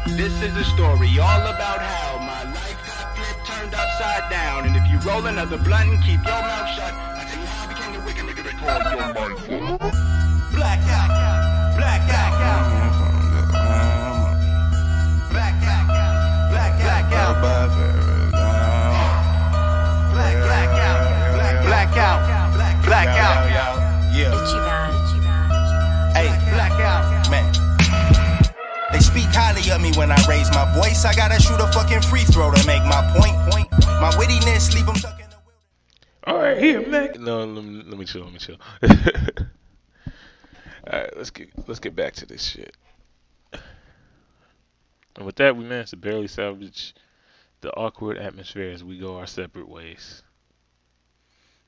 This is a story all about how my life got flipped, turned upside down. And if you roll another blunt and keep your mouth shut, I tell you how I became the wicked nigga they call your mindful. Blackout, blackout, blackout, blackout, blackout, blackout, yeah. Hey, blackout, man. They speak highly of me when I raise my voice. I gotta shoot a fucking free throw to make my point. My wittiness leave them stuck in the wilderness. Alright, here, Mac. No, let me chill. Alright, let's get back to this shit. And with that, we managed to barely salvage the awkward atmosphere as we go our separate ways.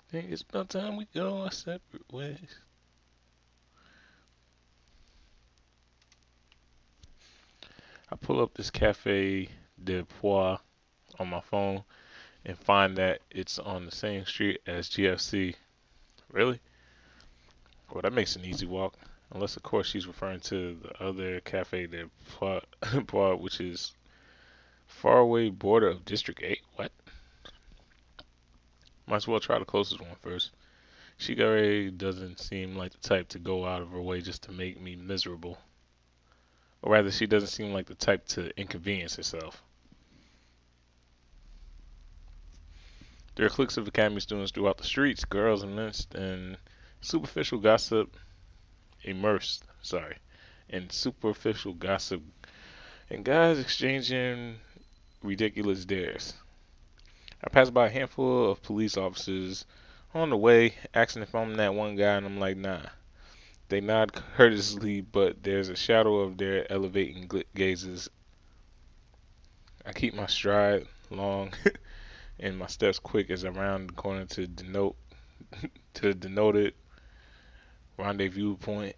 I think it's about time we go our separate ways. I pull up this Cafe de Pois on my phone and find that it's on the same street as GFC. Really? Well, that makes an easy walk. Unless, of course, she's referring to the other Cafe de Pois, which is far away border of District 8. What? Might as well try the closest one first. She already doesn't seem like the type to go out of her way just to make me miserable. Or rather, she doesn't seem like the type to inconvenience herself. There are cliques of academy students throughout the streets, girls immersed in superficial gossip, and guys exchanging ridiculous dares. I pass by a handful of police officers on the way, asking if I'm that one guy, and I'm like, nah. They nod courteously, but there's a shadow of their elevating gazes. I keep my stride long and my steps quick as I round the corner to the denoted rendezvous point.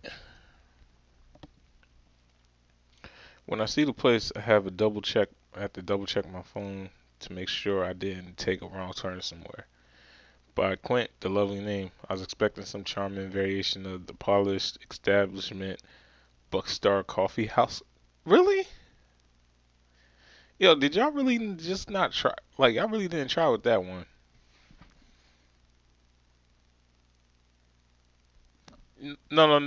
When I see the place, I have to double check my phone to make sure I didn't take a wrong turn somewhere. By Quint, the lovely name, I was expecting some charming variation of the polished establishment Buckstar Coffee House. Really? Yo, did y'all really just not try? Like, I really didn't try with that one. No.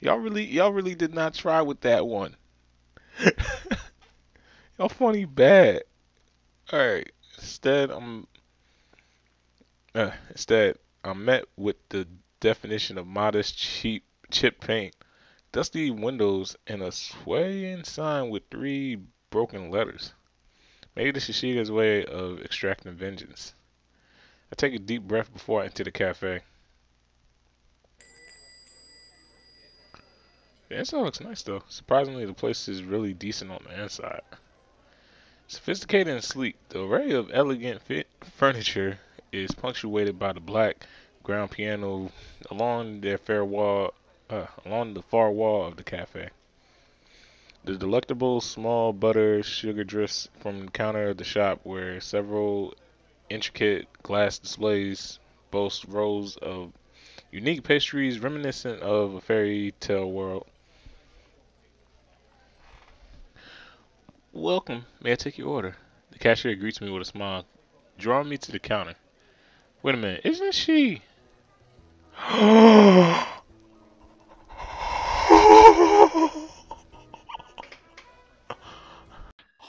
Y'all really did not try with that one. Y'all funny bad. Alright. Instead, I'm met with the definition of modest, cheap chip paint, dusty windows, and a swaying sign with 3 broken letters. Maybe this is Shishida's way of extracting vengeance. I take a deep breath before I enter the cafe. The inside looks nice though. Surprisingly, the place is really decent on the inside. Sophisticated and sleek, the array of elegant furniture is punctuated by the black ground piano along the far wall of the cafe. The delectable small butter sugar drifts from the counter of the shop, where several intricate glass displays boast rows of unique pastries reminiscent of a fairy tale world. Welcome. May I take your order? The cashier greets me with a smile, drawing me to the counter. Wait a minute, isn't she?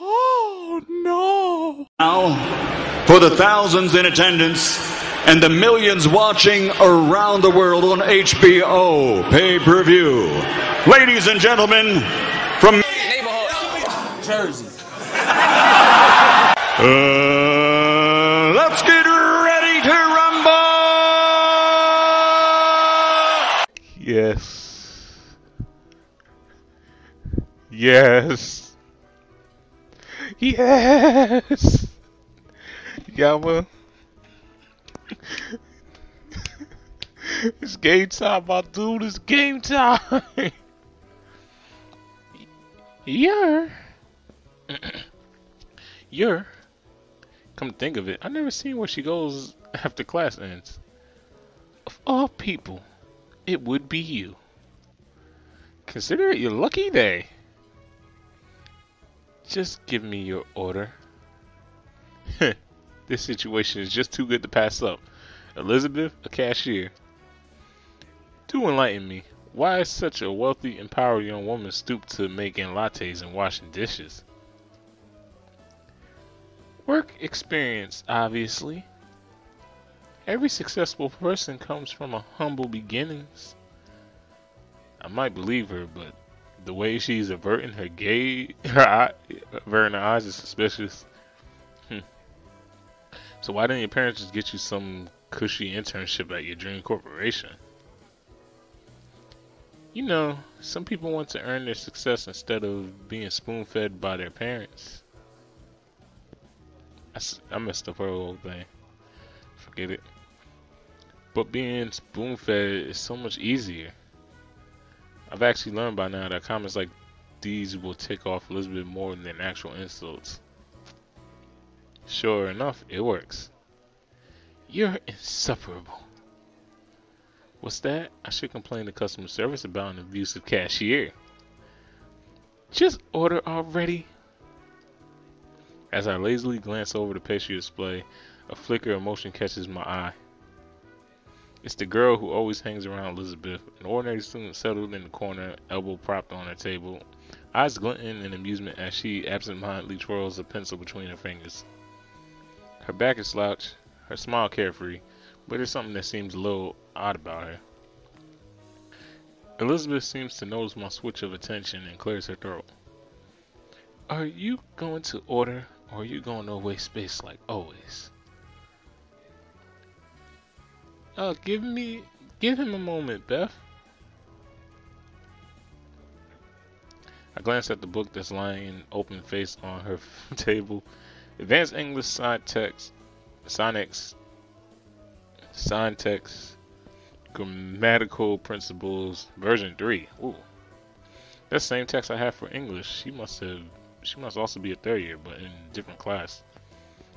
Oh no! Now, for the thousands in attendance and the millions watching around the world on HBO pay-per-view, ladies and gentlemen, from Jersey. Let's get ready to rumble! Yes. Yes. Yes. Gama. It's game time, my dude. It's game time. Yeah. Come to think of it, I never seen where she goes after class ends. Of all people, it would be you. Consider it your lucky day. Just give me your order. This situation is just too good to pass up. Elizabeth, a cashier. Do enlighten me. Why is such a wealthy, empowered young woman stooped to making lattes and washing dishes? Work experience, obviously. Every successful person comes from a humble beginnings. I might believe her, but the way she's averting her eyes is suspicious. So why didn't your parents just get you some cushy internship at your dream corporation? You know, some people want to earn their success instead of being spoon-fed by their parents. I messed up her whole thing. Forget it. But being spoon-fed is so much easier. I've actually learned by now that comments like these will tick off Elizabeth more than actual insults. Sure enough, it works. You're insufferable. What's that? I should complain to customer service about an abusive cashier. Just order already. As I lazily glance over the pastry display, a flicker of emotion catches my eye. It's the girl who always hangs around Elizabeth, an ordinary student settled in the corner, elbow propped on her table, eyes glinting in amusement as she absentmindedly twirls a pencil between her fingers. Her back is slouched, her smile carefree, but there's something that seems a little odd about her. Elizabeth seems to notice my switch of attention and clears her throat. Are you going to order, or are you going to waste space like always? Give him a moment, Beth. I glance at the book that's lying open face on her table. Advanced English Syntax, Grammatical Principles, version 3. Ooh. That's the same text I have for English. She must also be a third year, but in a different class.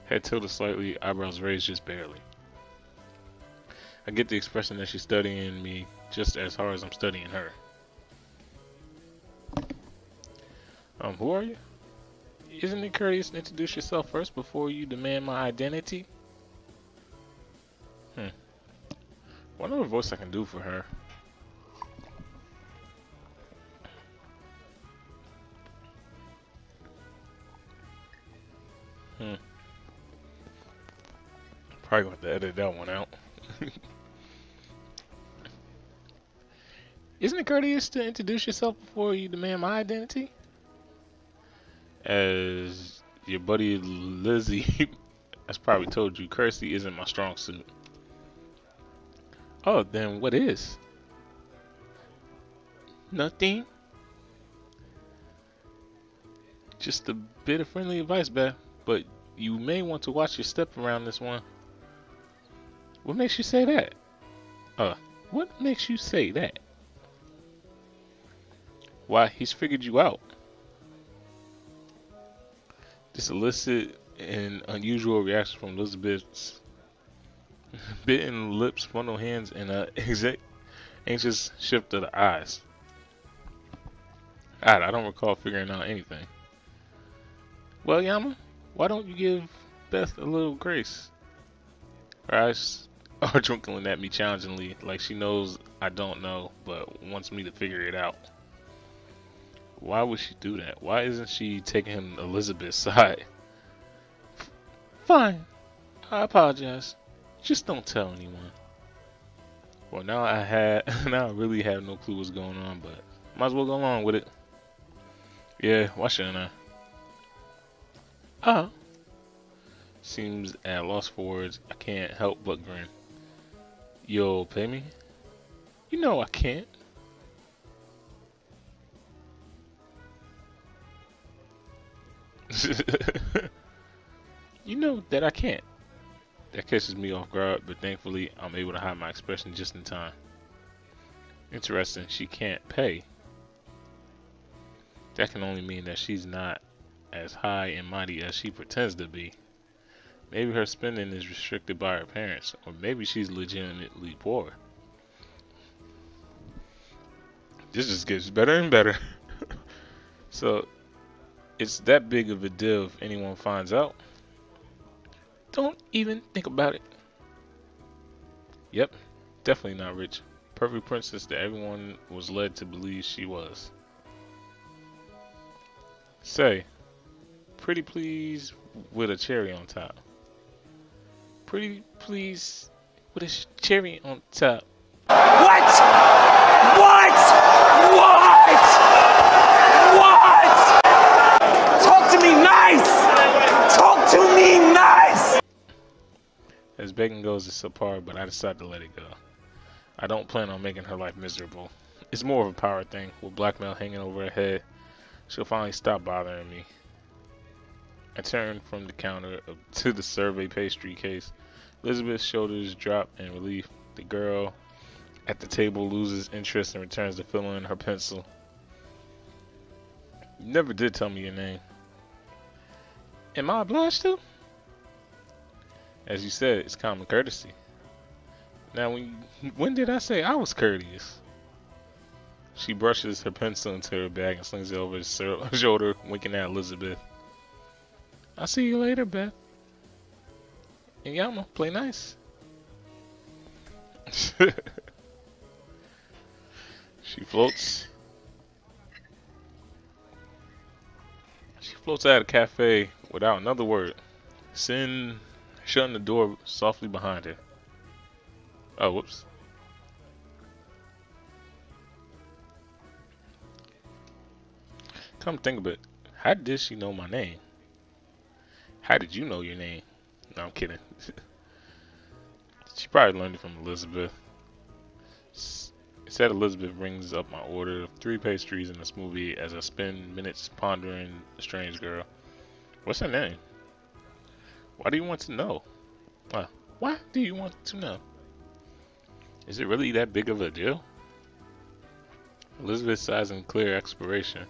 Head tilted slightly, eyebrows raised just barely. I get the expression that she's studying me just as hard as I'm studying her. Who are you? Isn't it courteous to introduce yourself first before you demand my identity? What other voice I can do for her? Probably going to edit that one out. Isn't it courteous to introduce yourself before you demand my identity? As your buddy Lizzie has probably told you, courtesy isn't my strong suit. Oh, then what is? Nothing. Just a bit of friendly advice, Beth, but you may want to watch your step around this one. What makes you say that? What makes you say that? Why, he's figured you out. This elicited an unusual reaction from Elizabeth's bitten lips, funnel hands, and an anxious shift of the eyes. I don't recall figuring out anything. Well, Yama, why don't you give Beth a little grace? Her eyes are twinkling at me challengingly, like she knows I don't know, but wants me to figure it out. Why would she do that? Why isn't she taking him Elizabeth's side? Fine. I apologize. Just don't tell anyone. Well, now I really have no clue what's going on, but might as well go along with it. Yeah, why shouldn't I? Oh. Seems at a loss for words. I can't help but grin. You'll pay me? You know I can't. You know that I can't. That catches me off guard, but thankfully I'm able to hide my expression just in time. Interesting, she can't pay. That can only mean that she's not as high and mighty as she pretends to be. Maybe her spending is restricted by her parents, or maybe she's legitimately poor. This just gets better and better. So, it's that big of a deal if anyone finds out. Don't even think about it. Yep, definitely not rich. Perfect princess that everyone was led to believe she was. Say, pretty please with a cherry on top. Pretty please with a cherry on top. What? What? What? What? Talk to me nice! Talk to me nice! As begging goes, it's subpar, but I decided to let it go. I don't plan on making her life miserable. It's more of a power thing. With blackmail hanging over her head, she'll finally stop bothering me. I turn from the counter to the survey pastry case. Elizabeth's shoulders drop in relief. The girl at the table loses interest and returns to filling in her pencil. You never did tell me your name. Am I obliged to? As you said, it's common courtesy. Now, when did I say I was courteous? She brushes her pencil into her bag and slings it over her shoulder, winking at Elizabeth. I'll see you later, Beth. And Gama, play nice. She floats. She floats out of the cafe without another word. Sin shutting the door softly behind her. Oh, whoops. Come think of it. How did she know my name? How did you know your name? No, I'm kidding. She probably learned it from Elizabeth. Instead, Elizabeth brings up my order of 3 pastries and a smoothie as I spend minutes pondering the strange girl. What's her name? Why do you want to know? Why do you want to know? Is it really that big of a deal? Elizabeth sighs in clear expiration.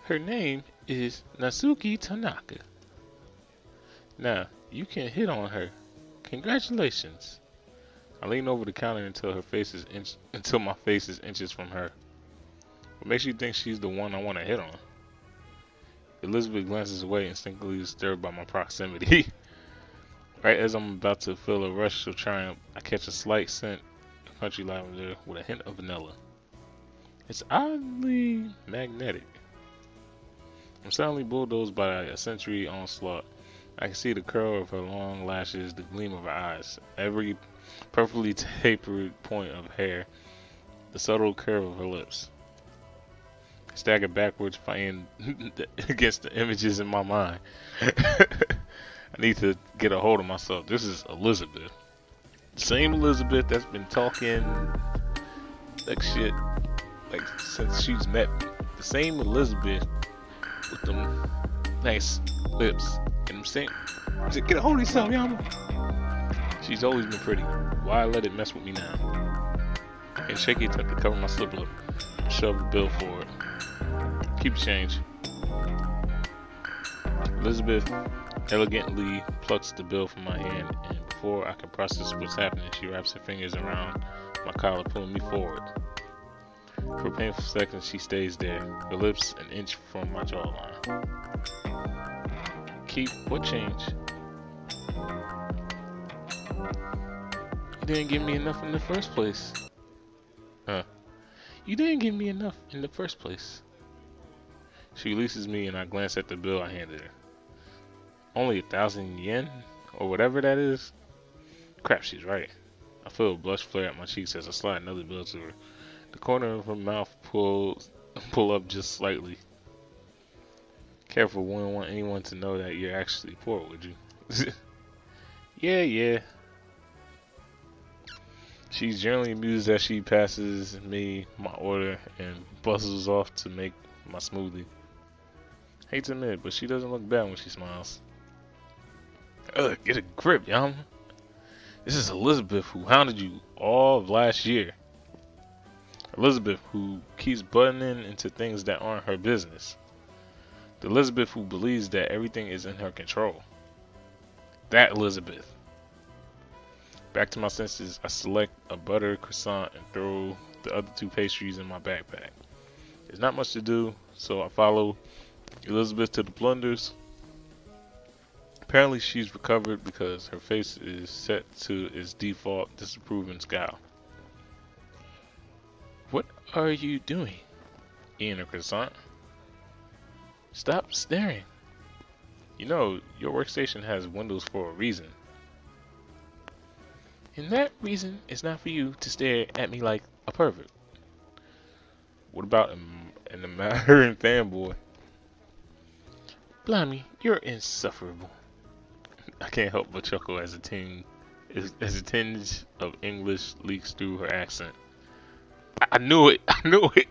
Her name is Natsuki Tanaka. Now, you can hit on her. Congratulations. I lean over the counter until my face is inches from her. What makes you think she's the one I want to hit on? Elizabeth glances away, instinctively disturbed by my proximity. Right as I'm about to feel a rush of triumph, I catch a slight scent of country lavender with a hint of vanilla. It's oddly magnetic. I'm suddenly bulldozed by a sensory onslaught. I can see the curl of her long lashes, the gleam of her eyes, every perfectly tapered point of hair, the subtle curve of her lips. I stagger backwards, fighting against the images in my mind. I need to get a hold of myself. This is Elizabeth. The same Elizabeth that's been talking like shit since she's met me. The same Elizabeth with them nice lips and them same. Get a hold of yourself, Yama. She's always been pretty. Why let it mess with me now? And shaky attempt to cover my slip lip. Shove the bill forward. Keep the change. Elizabeth elegantly plucks the bill from my hand, and before I can process what's happening, she wraps her fingers around my collar, pulling me forward. For a painful second, she stays there, her lips an inch from my jawline. Keep what change? You didn't give me enough in the first place. You didn't give me enough in the first place. She releases me and I glance at the bill I handed her. Only 1,000 yen? Or whatever that is? Crap, she's right. I feel a blush flare at my cheeks as I slide another bill to her. The corner of her mouth pull up just slightly. Careful, we don't want anyone to know that you're actually poor, would you? Yeah. She's generally amused as she passes me my order and bustles off to make my smoothie. Hate to admit, but she doesn't look bad when she smiles. Ugh, get a grip, Yama. This is Elizabeth who hounded you all of last year. Elizabeth who keeps butting into things that aren't her business. The Elizabeth who believes that everything is in her control. That Elizabeth. Back to my senses, I select a butter croissant and throw the other 2 pastries in my backpack. There's not much to do, so I follow Elizabeth to the blenders. Apparently she's recovered because her face is set to its default disapproving scowl. What are you doing? Eating a croissant? Stop staring. You know, your workstation has windows for a reason. And that reason is not for you to stare at me like a pervert. What about an admiring fanboy? Blimey, you're insufferable. I can't help but chuckle as a tinge of English leaks through her accent. I knew it. I knew it.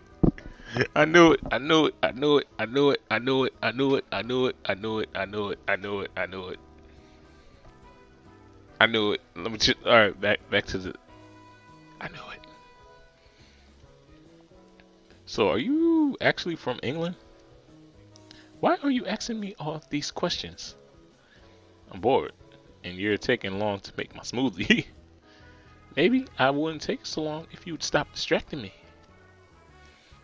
I knew it. I knew it. I knew it. I knew it. I knew it. I knew it. I knew it. I knew it. I knew it. I knew it. I knew it. I knew it. Let me just, all right, back to the. I knew it. So, are you actually from England? Why are you asking me all these questions? I'm bored, and you're taking long to make my smoothie. Maybe I wouldn't take so long if you would stop distracting me.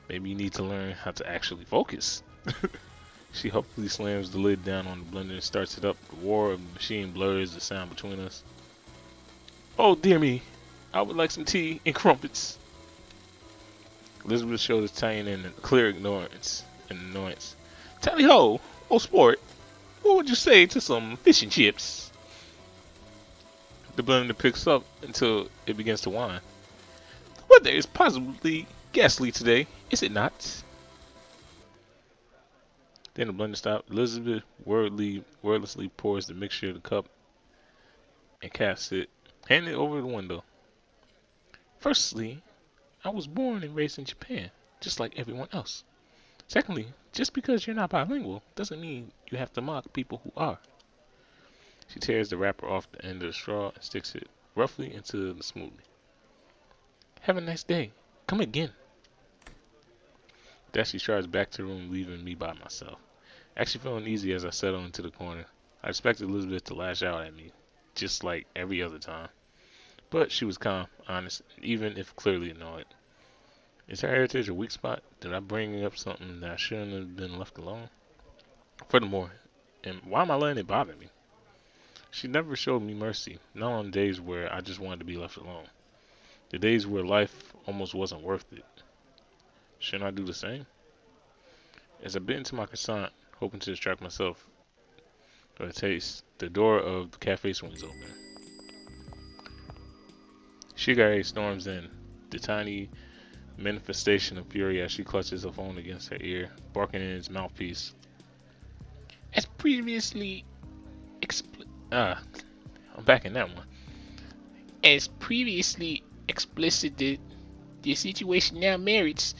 Maybe you need to learn how to actually focus. She hopefully slams the lid down on the blender and starts it up. The roar of the machine blurs the sound between us. Oh dear me, I would like some tea and crumpets. Elizabeth showed us tying in a clear ignorance and annoyance. Tally ho, oh sport, what would you say to some fish and chips? The blender picks up until it begins to whine. The weather is positively ghastly today, is it not? Then the blender stops. Elizabeth wordlessly pours the mixture in the cup and casts it, handing it over the window. Firstly, I was born and raised in Japan, just like everyone else. Secondly, just because you're not bilingual doesn't mean you have to mock people who are. She tears the wrapper off the end of the straw and sticks it roughly into the smoothie. Have a nice day. Come again. Then she strides back to the room, leaving me by myself. Actually feeling easy as I settle into the corner. I expected Elizabeth to lash out at me, just like every other time. But she was calm, honest, even if clearly annoyed. Is her heritage a weak spot? Did I bring up something that I shouldn't have been left alone? Furthermore, and why am I letting it bother me? She never showed me mercy, not on days where I just wanted to be left alone. The days where life almost wasn't worth it. Shouldn't I do the same? As I bit into my croissant, hoping to distract myself by the taste, the door of the cafe swings open. Shigare storms in, the tiny manifestation of fury as she clutches her phone against her ear, barking in its mouthpiece. As previously I'm back in that one. As previously explicited, the situation now merits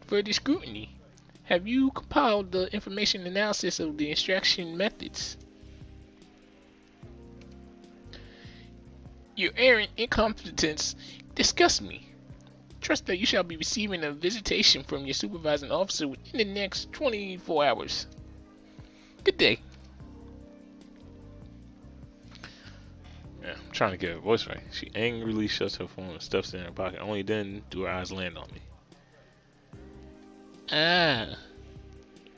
further scrutiny. Have you compiled the information analysis of the extraction methods? Your errant incompetence disgusts me. Trust that you shall be receiving a visitation from your supervising officer within the next 24 hours. Good day. Yeah, I'm trying to get her voice right. She angrily shuts her phone and stuffs it in her pocket. Only then do her eyes land on me. Ah,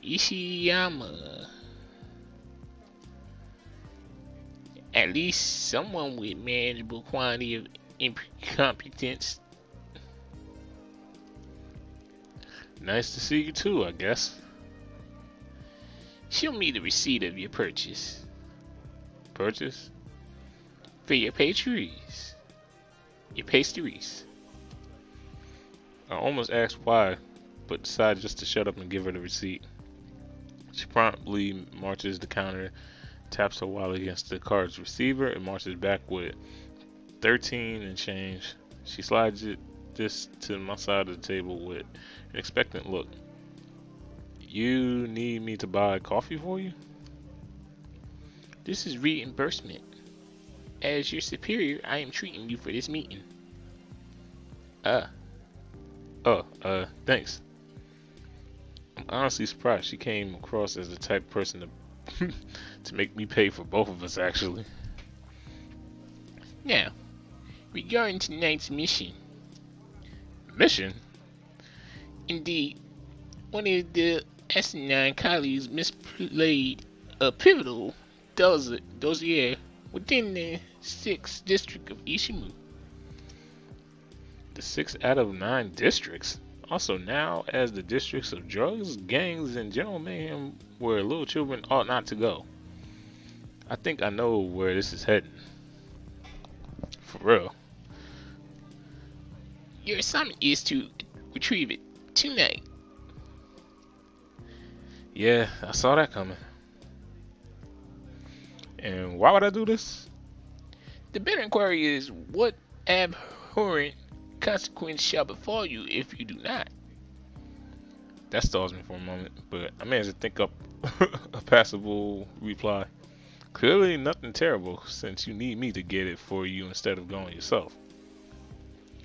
Ishiyama. At least someone with manageable quantity of incompetence. Nice to see you too, I guess. Show me the receipt of your purchase. Purchase? For your pastries. Your pastries. I almost asked why, but decided just to shut up and give her the receipt. She promptly marches the counter, taps her wallet against the card's receiver, and marches back with 13 and change. She slides this to my side of the table with an expectant look. You need me to buy coffee for you? This is reimbursement. As your superior, I am treating you for this meeting. Thanks. I'm honestly surprised she came across as the type of person to make me pay for both of us, actually. Now, regarding tonight's mission. Mission? Indeed, one of the asinine colleagues misplayed a pivotal dossier within the 6th district of Ishimu. The 6th out of 9 districts? Also now as the districts of drugs, gangs, and general mayhem where little children ought not to go. I think I know where this is heading. For real. Your assignment is to retrieve it tonight. Yeah, I saw that coming. And why would I do this? The better inquiry is, what abhorrent consequence shall befall you if you do not? That stalls me for a moment, but I managed to think up a passable reply. Clearly nothing terrible, since you need me to get it for you instead of going yourself.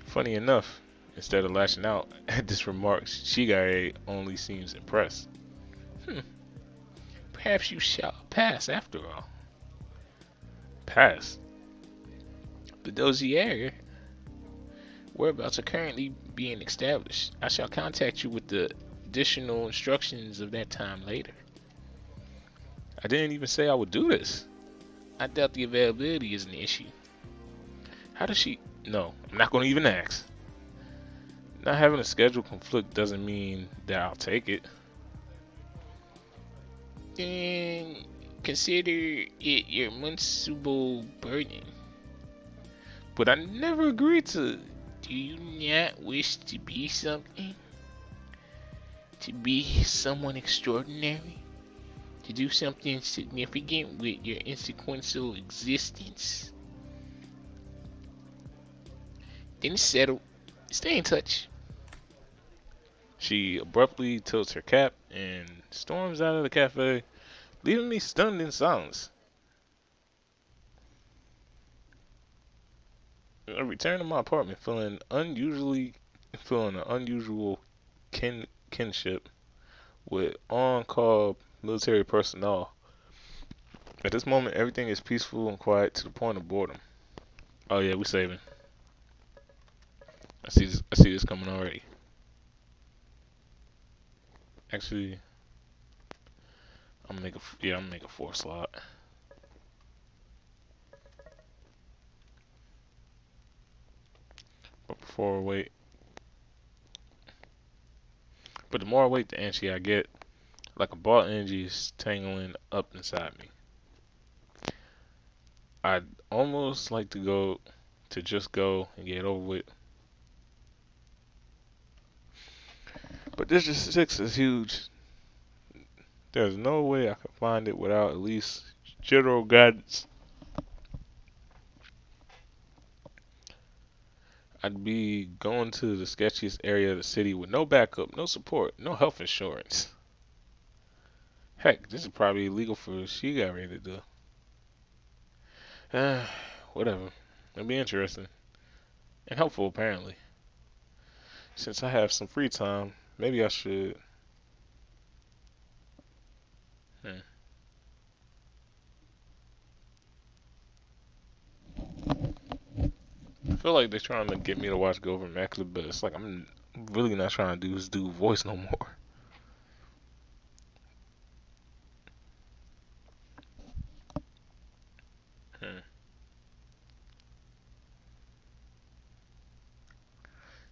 Funny enough, instead of lashing out at this remark, Shigare only seems impressed. Perhaps you shall pass after all. Pass? The dossier whereabouts are currently being established. I shall contact you with the additional instructions of that time later. I didn't even say I would do this. I doubt the availability is an issue. How does she... No, I'm not going to even ask. Not having a schedule conflict doesn't mean that I'll take it. Then consider it your municipal burden. But I never agreed to... Do you not wish to be something? To be someone extraordinary? To do something significant with your insequential existence? Then it's settled. Stay in touch. She abruptly tilts her cap and storms out of the cafe, leaving me stunned in silence. I return to my apartment feeling an unusual kinship with on-call military personnel. At this moment, everything is peaceful and quiet to the point of boredom. Oh yeah, we saving. I see this coming already. Actually, I'm gonna make a 4 slot. But before I wait, but the more I wait, the antsy I get. Like a ball energy is tangling up inside me. I'd almost like to just go and get it over with. But District 6 is huge. There's no way I could find it without at least general guidance. I'd be going to the sketchiest area of the city with no backup, no support, no health insurance. Heck, this is probably illegal for Shigare to do. Whatever. It'll be interesting. And helpful, apparently. Since I have some free time, maybe I should... I feel like they're trying to get me to watch Go Over Immaculate, but it's like I'm really not trying to do this dude voice no more.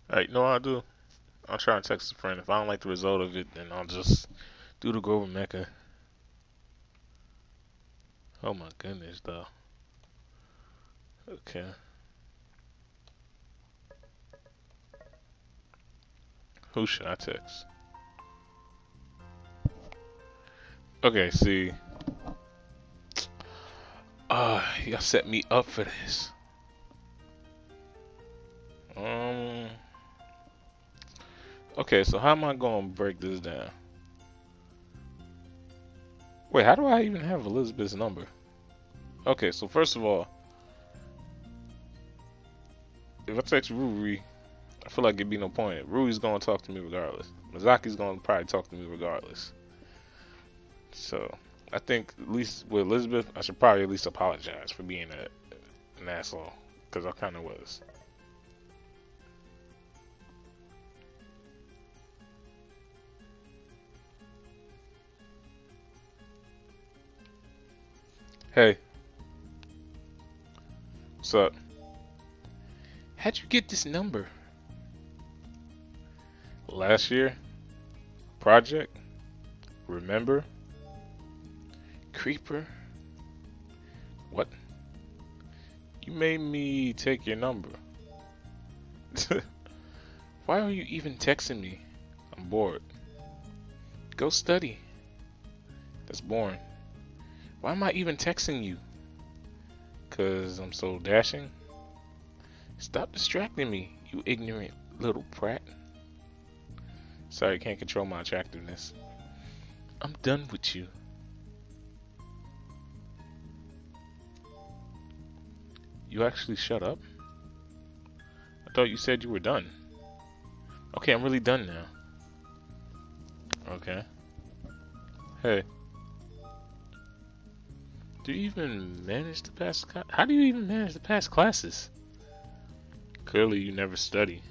Alright, you know what I'll do? I'll try and text a friend. If I don't like the result of it, then I'll just do the Go Over Mecha. Oh my goodness, though. Okay. Who should I text? Okay, see. Y'all set me up for this. Okay, so how am I gonna break this down? Wait, how do I even have Elizabeth's number? Okay, so first of all, if I text Ruri, I feel like it'd be no point. Rui's gonna talk to me regardless. Mizaki's gonna probably talk to me regardless. So, I think at least with Elizabeth, I should probably at least apologize for being an asshole, because I kind of was. Hey. What's up? How'd you get this number? Last year? Project? Remember? Creeper? What? You made me take your number. Why are you even texting me? I'm bored. Go study. That's boring. Why am I even texting you? 'Cause I'm so dashing? Stop distracting me, you ignorant little prat. Sorry, I can't control my attractiveness. I'm done with you. You actually shut up? I thought you said you were done. Okay, I'm really done now. Okay. Hey. Do you even manage to pass? How do you even manage to pass classes? Clearly you never study.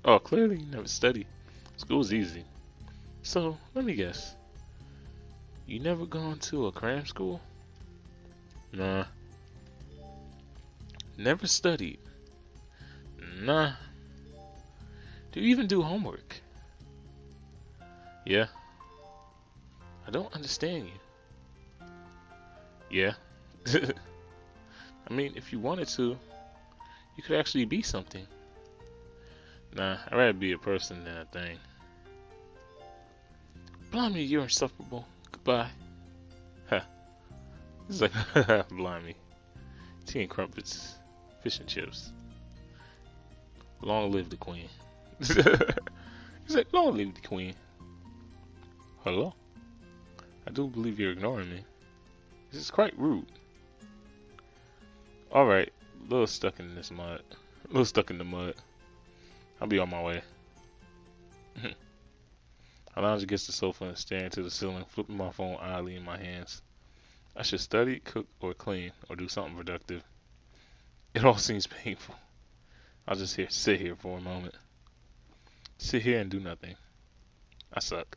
Oh, clearly you never study. School's easy. So, let me guess. You never gone to a cram school? Nah. Never studied? Nah. Do you even do homework? Yeah. I don't understand you. Yeah. I mean, if you wanted to, you could actually be something. Nah, I'd rather be a person than a thing. Blimey, you're insufferable. Goodbye. Huh. It's like, blimey. Tea and crumpets. Fish and chips. Long live the queen. He's like, long live the queen. Hello? I do believe you're ignoring me. This is quite rude. Alright, a little stuck in this mud. A little stuck in the mud. I'll be on my way. I lounge against the sofa and stare into the ceiling, flipping my phone idly in my hands. I should study, cook, or clean, or do something productive. It all seems painful. I'll just sit here for a moment. Sit here and do nothing. I suck.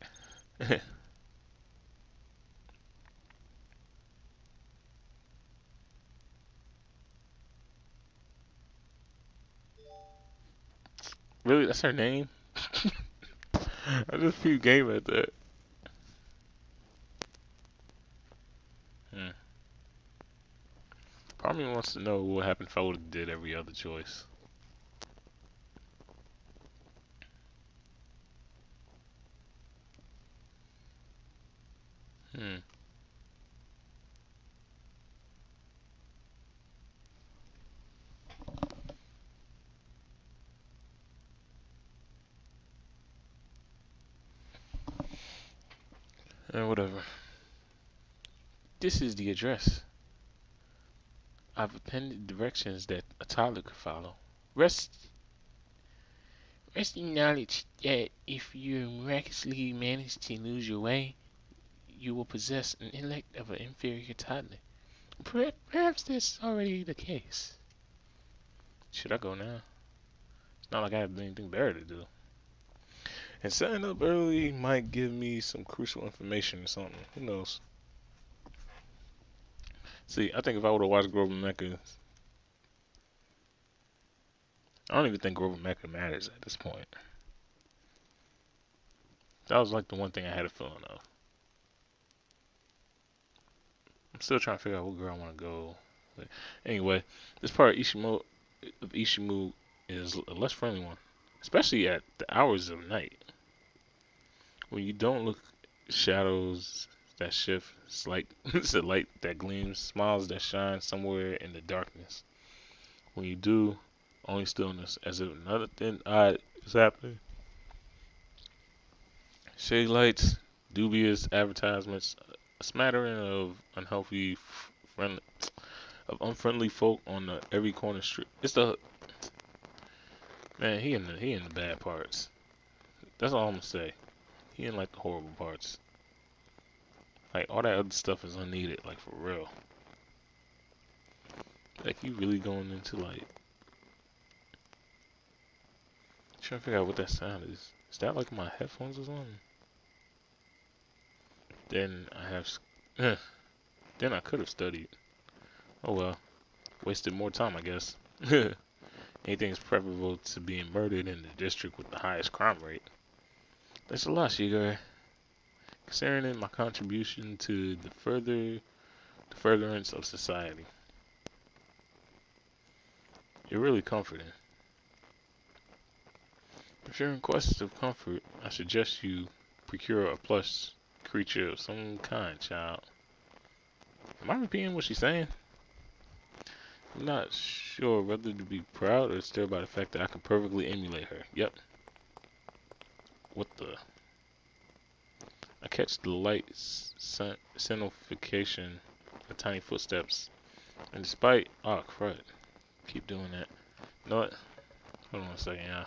Really? That's her name? I just feel game at that. Part of me wants to know what happened if I would have did every other choice. Whatever. This is the address. I've appended directions that a toddler could follow. Rest in knowledge that if you miraculously manage to lose your way, you will possess an intellect of an inferior toddler. Perhaps that's already the case. Should I go now? It's not like I have anything better to do. And setting up early might give me some crucial information or something. Who knows? See, I think if I would have watched Grover Mecca, I don't even think Grover Mecca matters at this point. That was like the one thing I had a feeling of. I'm still trying to figure out what girl I want to go. But anyway, this part of Ishimu is a less friendly one, especially at the hours of night. When you don't look, shadows that shift, it's a light that gleams, smiles that shine somewhere in the darkness. When you do, only stillness, as if another thing odd is happening. Shade lights, dubious advertisements, a smattering of unfriendly folk on every corner street. It's the man. He in the bad parts. That's all I'm gonna say. He in like the horrible parts. Like all that other stuff is unneeded. Like for real. Like you really going into like trying to figure out what that sound is. Is that like my headphones or something? Then I have Then I could have studied. Oh well. Wasted more time, I guess. Anything's preferable to being murdered in the district with the highest crime rate. Thanks a lot, Shigar. Considering my contribution to the furtherance of society. You're really comforting. If you're in quest of comfort, I suggest you procure a plush creature of some kind, child. Am I repeating what she's saying? I'm not sure whether to be proud or disturbed by the fact that I can perfectly emulate her. Yep. What the? I catch the light signification of tiny footsteps. And despite... Oh, crud. Keep doing that. You know what? Hold on a second, yeah.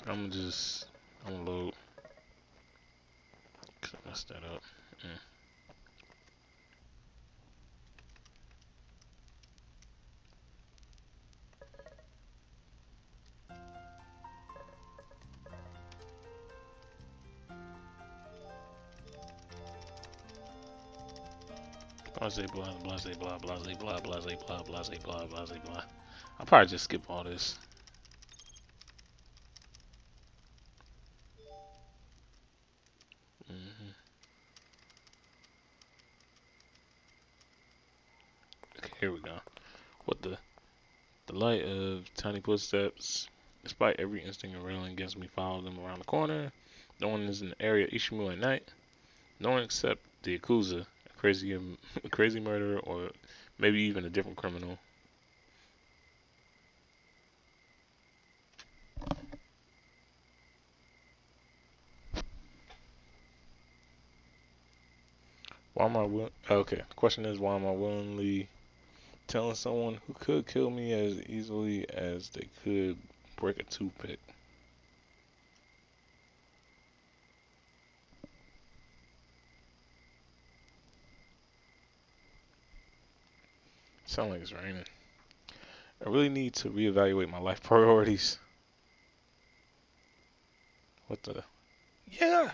I'm gonna load. Cause I messed that up. Blase blah, blase blah, blase blah, blase blah, blase blah, blase blah. I'll probably just skip all this. Okay, here we go. What the? The light of tiny footsteps. Despite every instinct of railing against me, follow them around the corner. No one is in the area of Ishimu at night. No one except the Yakuza, a crazy murderer, or maybe even a different criminal. Why am I okay, the question is, why am I willingly telling someone who could kill me as easily as they could break a toothpick? Sound like it's raining. I really need to reevaluate my life priorities. What the? Yeah!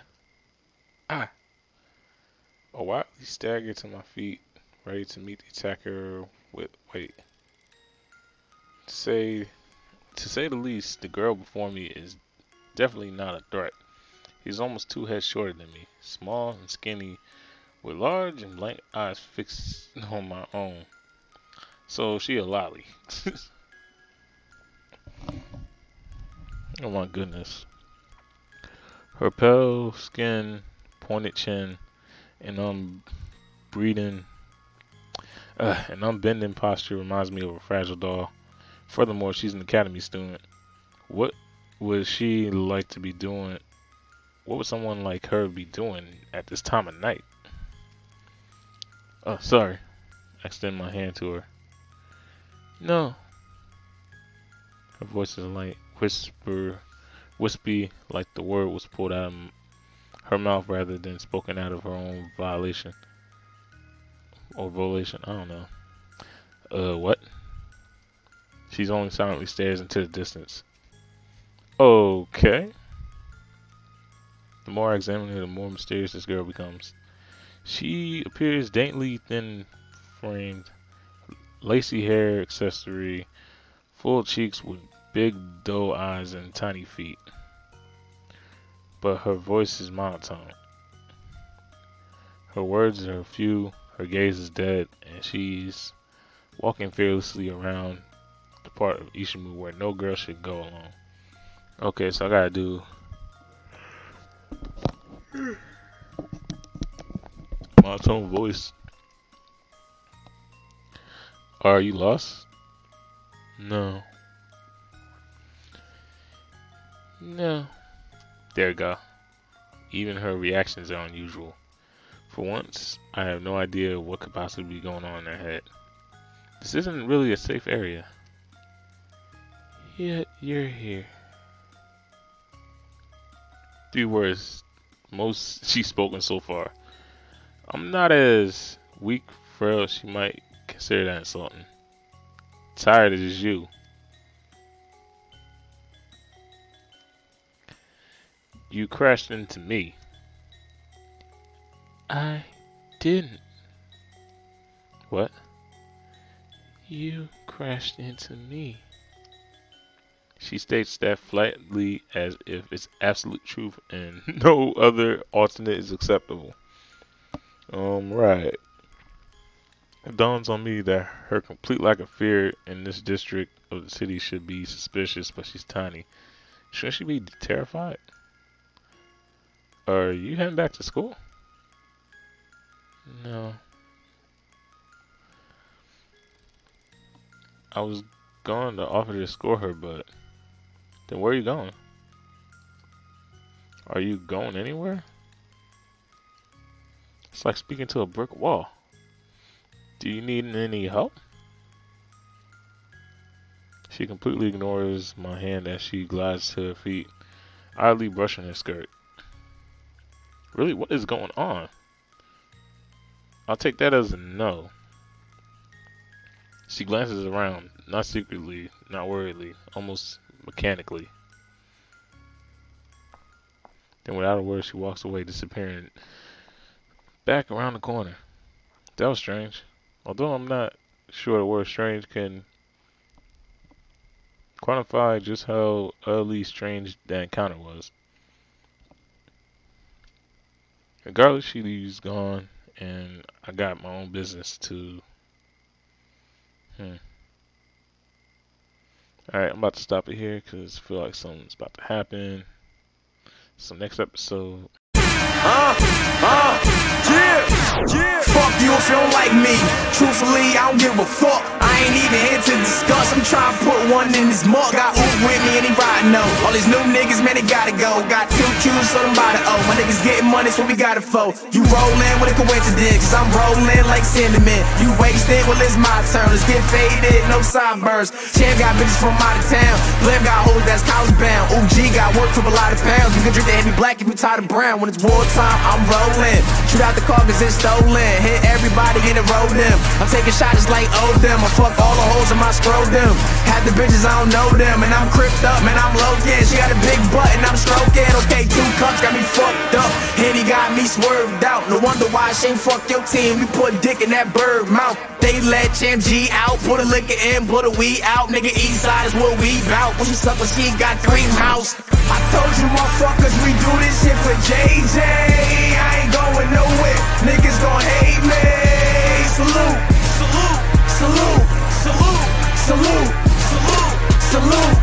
Ah! I wildly staggered to my feet, ready to meet the attacker with, wait. To say the least, the girl before me is definitely not a threat. He's almost 2 heads shorter than me, small and skinny, with large and blank eyes fixed on my own. So she a lolly. Oh my goodness. Her pale skin, pointed chin, and unbending posture reminds me of a fragile doll. Furthermore, she's an academy student. What would she like to be doing? What would someone like her be doing at this time of night? Oh, sorry. I extend my hand to her. No. Her voice is light, wispy, like the word was pulled out of her mouth rather than spoken out of her own volation. Or volation, I don't know. What? She's only silently stares into the distance. Okay. The more I examine her, the more mysterious this girl becomes. She appears daintily thin-framed, lacy hair accessory, full cheeks with big doe eyes and tiny feet. But her voice is monotone. Her words are few, her gaze is dead, and she's walking fearlessly around the part of Ishimu where no girl should go alone. Okay, so I gotta do monotone voice. Are you lost? No. No. There you go. Even her reactions are unusual. For once, I have no idea what could possibly be going on in her head. This isn't really a safe area. Yet you're here. 3 words, most she's spoken so far. I'm not as weak, frail, she might consider that insulting. Tired as you. You crashed into me. I didn't. What? You crashed into me. She states that flatly as if it's absolute truth and no other alternate is acceptable. Right. It dawns on me that her complete lack of fear in this district of the city should be suspicious, but she's tiny. Shouldn't she be terrified? Are you heading back to school? No. I was going to offer to escort her, but then where are you going? Are you going anywhere? It's like speaking to a brick wall. Do you need any help? She completely ignores my hand as she glides to her feet, idly brushing her skirt. Really, what is going on? I'll take that as a no. She glances around, not secretly, not worriedly, almost mechanically. Then without a word, she walks away, disappearing back around the corner. That was strange. Although I'm not sure the word strange can quantify just how utterly strange that encounter was. Regardless, she's gone, and I got my own business to... Alright, I'm about to stop it here because I feel like something's about to happen. So next episode... Fuck you if you don't like me. Truthfully, I don't give a fuck. I ain't even here to discuss. I'm trying to put one in his mug. Got Huey with me and he riding no. All these new niggas, man, they gotta go. Got 2 Q's, so them by the O. My niggas getting money, so we got a foe. You rollin' with a coincidence, cause I'm rollin' like cinnamon. You wasted, well it's my turn. Let's get faded, no sideburns. Champ got bitches from out of town. Blamm got hoes that's house bound. OG got work for a lot of pounds. You can drink the heavy black if you tired of brown. When it's wartime, I'm rollin'. Shoot out the car cause it's stolen. Hit everybody in the road them. I'm taking shots just like them. I fuck all the hoes in my scrotum. Half the bitches I don't know them. And I'm cripped up, man, I'm low-key. She got a big butt and I'm stroking. Okay, 2 cups got me fucked up. Henny got me swerved out. No wonder why she ain't fuck your team. We put dick in that bird mouth. They let Champ G out. Put a liquor in, put a weed out. Nigga, east side is what we bout. When she suck when she got 3 mouths. I told you motherfuckers we do this shit for JJ. I ain't going nowhere. Niggas gon' hate me. Salute, salute, salute, salute, salute, salute, salute.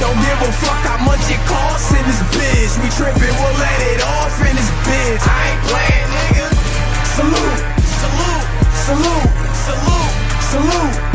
Don't give a fuck how much it costs in this bitch. We trippin', we'll let it off in this bitch. I ain't playin', nigga. Salute, salute, salute, salute, salute.